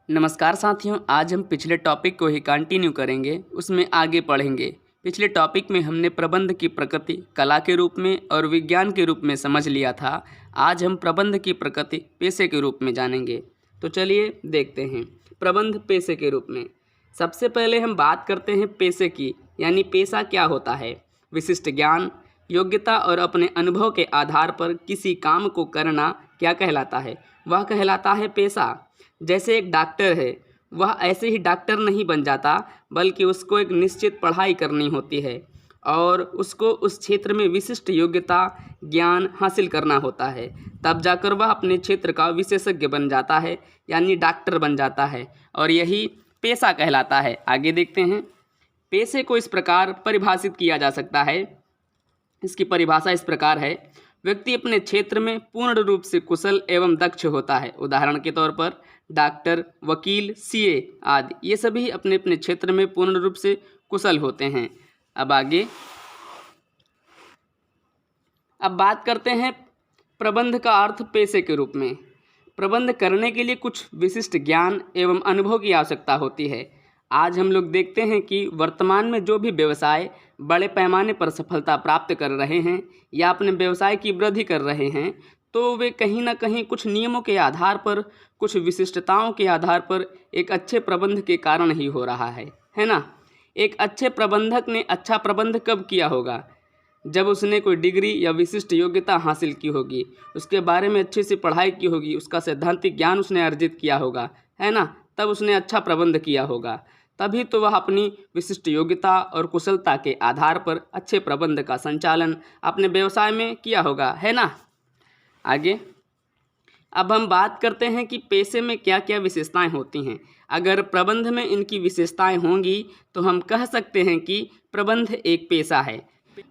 नमस्कार साथियों, आज हम पिछले टॉपिक को ही कंटिन्यू करेंगे, उसमें आगे पढ़ेंगे। पिछले टॉपिक में हमने प्रबंध की प्रकृति कला के रूप में और विज्ञान के रूप में समझ लिया था। आज हम प्रबंध की प्रकृति पेशे के रूप में जानेंगे। तो चलिए देखते हैं प्रबंध पेशे के रूप में। सबसे पहले हम बात करते हैं पेशे की, यानी पेशा क्या होता है। विशिष्ट ज्ञान, योग्यता और अपने अनुभव के आधार पर किसी काम को करना क्या कहलाता है? वह कहलाता है पेशा। जैसे एक डॉक्टर है, वह ऐसे ही डॉक्टर नहीं बन जाता, बल्कि उसको एक निश्चित पढ़ाई करनी होती है और उसको उस क्षेत्र में विशिष्ट योग्यता ज्ञान हासिल करना होता है। तब जाकर वह अपने क्षेत्र का विशेषज्ञ बन जाता है, यानी डॉक्टर बन जाता है, और यही पेशा कहलाता है। आगे देखते हैं। पेशे को इस प्रकार परिभाषित किया जा सकता है, इसकी परिभाषा इस प्रकार है। व्यक्ति अपने क्षेत्र में पूर्ण रूप से कुशल एवं दक्ष होता है। उदाहरण के तौर पर डॉक्टर, वकील, सीए आदि, ये सभी अपने अपने क्षेत्र में पूर्ण रूप से कुशल होते हैं। अब आगे बात करते हैं प्रबंध का अर्थ पेशे के रूप में। प्रबंध करने के लिए कुछ विशिष्ट ज्ञान एवं अनुभव की आवश्यकता होती है। आज हम लोग देखते हैं कि वर्तमान में जो भी व्यवसाय बड़े पैमाने पर सफलता प्राप्त कर रहे हैं या अपने व्यवसाय की वृद्धि कर रहे हैं, तो वे कहीं ना कहीं कुछ नियमों के आधार पर, कुछ विशिष्टताओं के आधार पर एक अच्छे प्रबंध के कारण ही हो रहा है ना। एक अच्छे प्रबंधक ने अच्छा प्रबंध कब किया होगा? जब उसने कोई डिग्री या विशिष्ट योग्यता हासिल की होगी, उसके बारे में अच्छे से पढ़ाई की होगी, उसका सैद्धांतिक ज्ञान उसने अर्जित किया होगा, है ना। तब उसने अच्छा प्रबंध किया होगा, तभी तो वह अपनी विशिष्ट योग्यता और कुशलता के आधार पर अच्छे प्रबंध का संचालन अपने व्यवसाय में किया होगा, है ना। आगे अब हम बात करते हैं कि पेशे में क्या क्या विशेषताएं होती हैं। अगर प्रबंध में इनकी विशेषताएं होंगी तो हम कह सकते हैं कि प्रबंध एक पेशा है।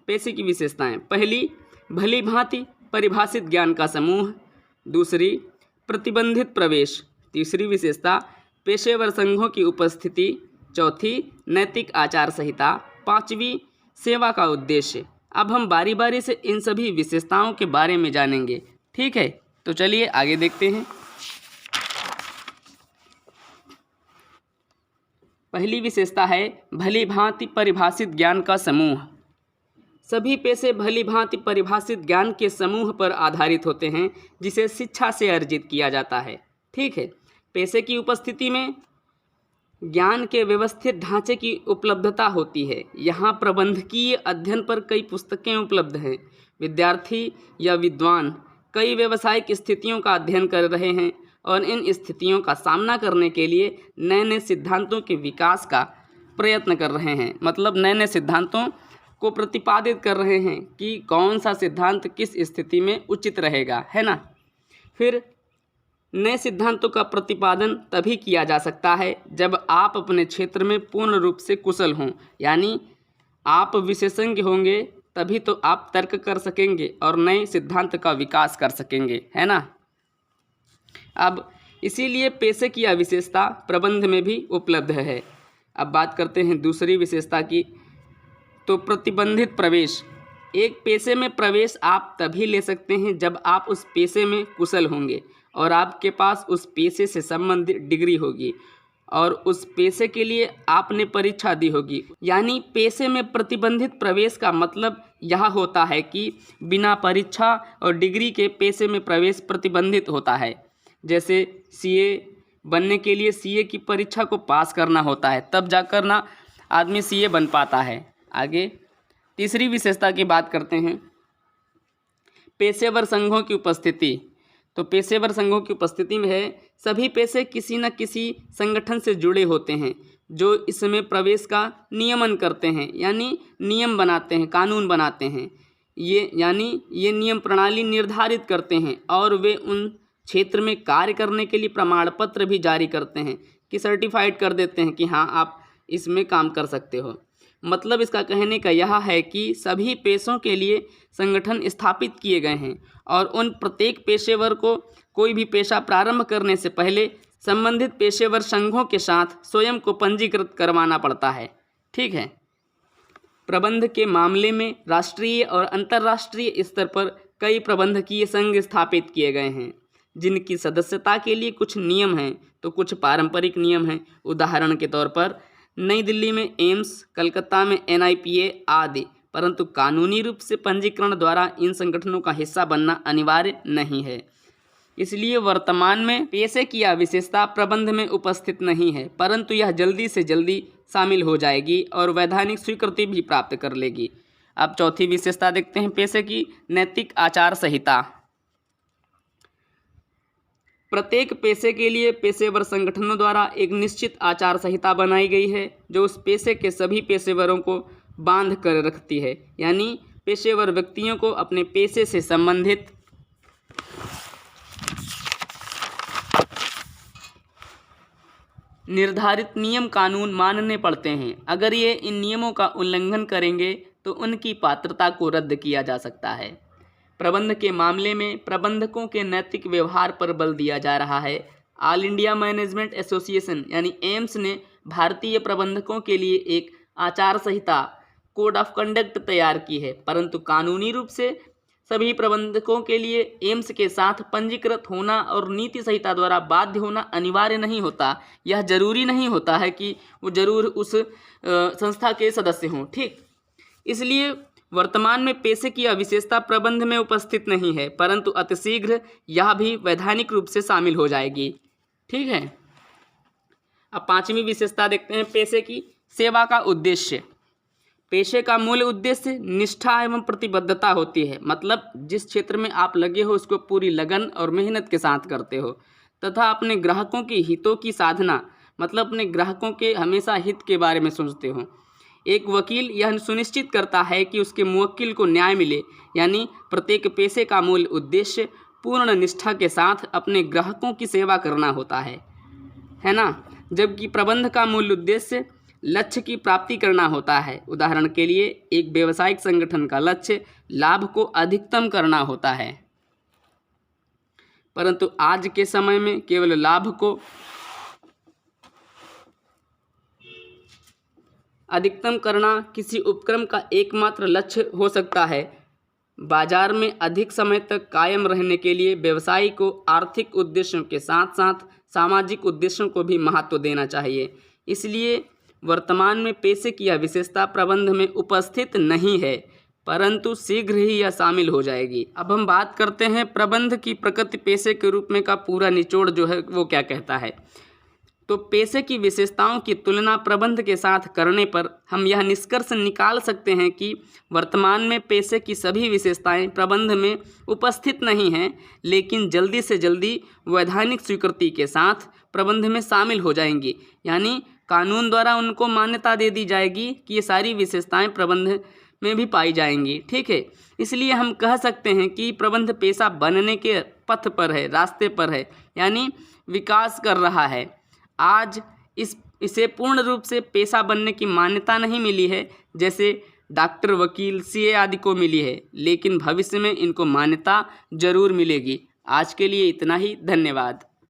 पेशे की विशेषताएं: पहली, भली भांति परिभाषित ज्ञान का समूह। दूसरी, प्रतिबंधित प्रवेश। तीसरी विशेषता, पेशेवर संघों की उपस्थिति। चौथी, नैतिक आचार संहिता। पांचवी, सेवा का उद्देश्य। अब हम बारी बारी से इन सभी विशेषताओं के बारे में जानेंगे, ठीक है। तो चलिए आगे देखते हैं। पहली विशेषता है भली भांति परिभाषित ज्ञान का समूह। सभी पेशे भली भांति परिभाषित ज्ञान के समूह पर आधारित होते हैं, जिसे शिक्षा से अर्जित किया जाता है, ठीक है। पेशे की उपस्थिति में ज्ञान के व्यवस्थित ढांचे की उपलब्धता होती है। यहाँ प्रबंधकीय अध्ययन पर कई पुस्तकें उपलब्ध हैं। विद्यार्थी या विद्वान कई व्यावसायिक स्थितियों का अध्ययन कर रहे हैं और इन स्थितियों का सामना करने के लिए नए नए सिद्धांतों के विकास का प्रयत्न कर रहे हैं। मतलब नए नए सिद्धांतों को प्रतिपादित कर रहे हैं कि कौन सा सिद्धांत किस स्थिति में उचित रहेगा, है ना। फिर नए सिद्धांतों का प्रतिपादन तभी किया जा सकता है जब आप अपने क्षेत्र में पूर्ण रूप से कुशल हों, यानी आप विशेषज्ञ होंगे, तभी तो आप तर्क कर सकेंगे और नए सिद्धांत का विकास कर सकेंगे, है ना। अब इसीलिए पेशे की यह विशेषता प्रबंध में भी उपलब्ध है। अब बात करते हैं दूसरी विशेषता की, तो प्रतिबंधित प्रवेश। एक पेशे में प्रवेश आप तभी ले सकते हैं जब आप उस पेशे में कुशल होंगे और आपके पास उस पेशे से संबंधित डिग्री होगी और उस पेशे के लिए आपने परीक्षा दी होगी। यानी पेशे में प्रतिबंधित प्रवेश का मतलब यह होता है कि बिना परीक्षा और डिग्री के पेशे में प्रवेश प्रतिबंधित होता है। जैसे सीए बनने के लिए सीए की परीक्षा को पास करना होता है, तब जाकर ना आदमी सीए बन पाता है। आगे तीसरी विशेषता की बात करते हैं, पेशेवर संघों की उपस्थिति। तो पेशेवर संघों की उपस्थिति में है सभी पेशे किसी न किसी संगठन से जुड़े होते हैं जो इसमें प्रवेश का नियमन करते हैं, यानी नियम बनाते हैं, कानून बनाते हैं। ये नियम प्रणाली निर्धारित करते हैं और वे उन क्षेत्र में कार्य करने के लिए प्रमाण पत्र भी जारी करते हैं कि सर्टिफाइड कर देते हैं कि हाँ आप इसमें काम कर सकते हो। मतलब इसका कहने का यह है कि सभी पेशों के लिए संगठन स्थापित किए गए हैं और उन प्रत्येक पेशेवर को कोई भी पेशा प्रारंभ करने से पहले संबंधित पेशेवर संघों के साथ स्वयं को पंजीकृत करवाना पड़ता है, ठीक है। प्रबंध के मामले में राष्ट्रीय और अंतर्राष्ट्रीय स्तर पर कई प्रबंधकीय संघ स्थापित किए गए हैं। जिनकी सदस्यता के लिए कुछ नियम हैं तो कुछ पारंपरिक नियम हैं। उदाहरण के तौर पर नई दिल्ली में एम्स, कलकत्ता में NIPA आदि। परंतु कानूनी रूप से पंजीकरण द्वारा इन संगठनों का हिस्सा बनना अनिवार्य नहीं है। इसलिए वर्तमान में पेशे की यह विशेषता प्रबंध में उपस्थित नहीं है, परंतु यह जल्दी से जल्दी शामिल हो जाएगी और वैधानिक स्वीकृति भी प्राप्त कर लेगी। अब चौथी विशेषता देखते हैं पेशे की, नैतिक आचार संहिता। प्रत्येक पेशे के लिए पेशेवर संगठनों द्वारा एक निश्चित आचार संहिता बनाई गई है जो उस पेशे के सभी पेशेवरों को बांध कर रखती है। यानी पेशेवर व्यक्तियों को अपने पेशे से संबंधित निर्धारित नियम कानून मानने पड़ते हैं। अगर ये इन नियमों का उल्लंघन करेंगे तो उनकी पात्रता को रद्द किया जा सकता है। प्रबंध के मामले में प्रबंधकों के नैतिक व्यवहार पर बल दिया जा रहा है। ऑल इंडिया मैनेजमेंट एसोसिएशन यानी एम्स ने भारतीय प्रबंधकों के लिए एक आचार संहिता कोड ऑफ कंडक्ट तैयार की है, परंतु कानूनी रूप से सभी प्रबंधकों के लिए एम्स के साथ पंजीकृत होना और नीति संहिता द्वारा बाध्य होना अनिवार्य नहीं होता। यह जरूरी नहीं होता है कि वो जरूर उस संस्था के सदस्य हों। ठीक, इसलिए वर्तमान में पेशे की अविशेषता प्रबंध में उपस्थित नहीं है, परंतु अतिशीघ्र यह भी वैधानिक रूप से शामिल हो जाएगी। ठीक है, अब पांचवी विशेषता देखते हैं पेशे की, सेवा का उद्देश्य। पेशे का मूल उद्देश्य निष्ठा एवं प्रतिबद्धता होती है, मतलब जिस क्षेत्र में आप लगे हो उसको पूरी लगन और मेहनत के साथ करते हो, तथा अपने ग्राहकों के हितों की साधना, मतलब अपने ग्राहकों के हमेशा हित के बारे में सोचते हो। एक वकील यह सुनिश्चित करता है कि उसके मुवक्किल को न्याय मिले, यानी प्रत्येक पेशे का मूल उद्देश्य पूर्ण निष्ठा के साथ अपने ग्राहकों की सेवा करना होता है ना। जबकि प्रबंध का मूल उद्देश्य लक्ष्य की प्राप्ति करना होता है। उदाहरण के लिए एक व्यावसायिक संगठन का लक्ष्य लाभ को अधिकतम करना होता है, परंतु आज के समय में केवल लाभ को अधिकतम करना किसी उपक्रम का एकमात्र लक्ष्य हो सकता है। बाजार में अधिक समय तक कायम रहने के लिए व्यवसायी को आर्थिक उद्देश्यों के साथ साथ सामाजिक उद्देश्यों को भी महत्व देना चाहिए। इसलिए वर्तमान में पेशे की यह विशेषता प्रबंध में उपस्थित नहीं है, परंतु शीघ्र ही यह शामिल हो जाएगी। अब हम बात करते हैं प्रबंध की प्रकृति पेशे के रूप में का पूरा निचोड़ जो है वो क्या कहता है। तो पेशे की विशेषताओं की तुलना प्रबंध के साथ करने पर हम यह निष्कर्ष निकाल सकते हैं कि वर्तमान में पेशे की सभी विशेषताएं प्रबंध में उपस्थित नहीं हैं, लेकिन जल्दी से जल्दी वैधानिक स्वीकृति के साथ प्रबंध में शामिल हो जाएंगी। यानी कानून द्वारा उनको मान्यता दे दी जाएगी कि ये सारी विशेषताएं प्रबंध में भी पाई जाएंगी। ठीक है, इसलिए हम कह सकते हैं कि प्रबंध पेशा बनने के पथ पर है, रास्ते पर है, यानी विकास कर रहा है। आज इसे पूर्ण रूप से पेशा बनने की मान्यता नहीं मिली है, जैसे डॉक्टर, वकील, CA आदि को मिली है, लेकिन भविष्य में इनको मान्यता जरूर मिलेगी। आज के लिए इतना ही, धन्यवाद।